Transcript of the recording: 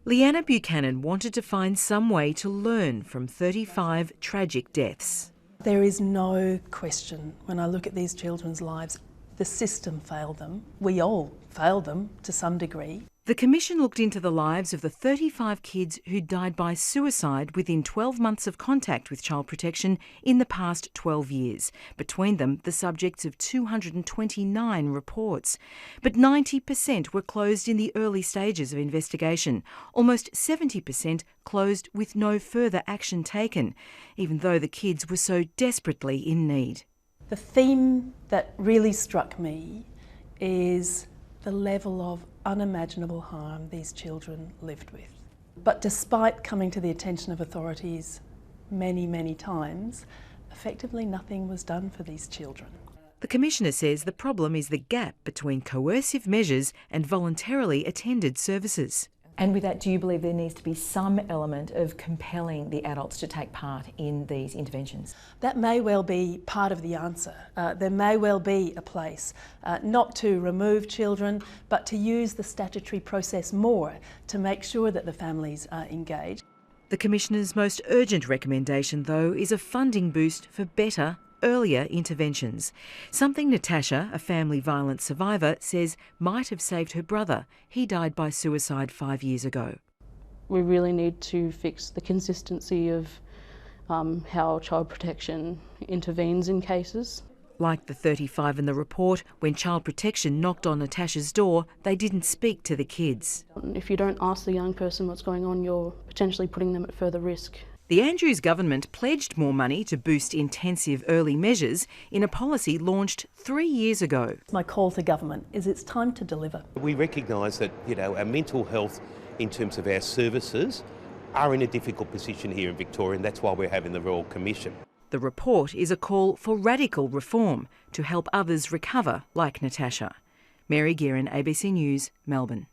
Liana Buchanan wanted to find some way to learn from 35 tragic deaths. There is no question when I look at these children's lives, the system failed them. We all failed them to some degree. The Commission looked into the lives of the 35 kids who died by suicide within 12 months of contact with child protection in the past 12 years. Between them, the subjects of 229 reports. But 90% were closed in the early stages of investigation. Almost 70% closed with no further action taken, even though the kids were so desperately in need. The theme that really struck me is the level of unimaginable harm these children lived with. But despite coming to the attention of authorities many, many times, effectively nothing was done for these children. The Commissioner says the problem is the gap between coercive measures and voluntarily attended services. And with that, do you believe there needs to be some element of compelling the adults to take part in these interventions? That may well be part of the answer. There may well be a place not to remove children, but to use the statutory process more to make sure that the families are engaged. The Commissioner's most urgent recommendation, though, is a funding boost for better, earlier interventions. Something Natasha, a family violence survivor, says might have saved her brother. He died by suicide 5 years ago. We really need to fix the consistency of how child protection intervenes in cases. Like the 35 in the report, when child protection knocked on Natasha's door, they didn't speak to the kids. If you don't ask the young person what's going on, you're potentially putting them at further risk. The Andrews government pledged more money to boost intensive early measures in a policy launched 3 years ago. My call to government is it's time to deliver. We recognise that, our mental health in terms of our services are in a difficult position here in Victoria, and that's why we're having the Royal Commission. The report is a call for radical reform to help others recover like Natasha. Mary Guerin, ABC News, Melbourne.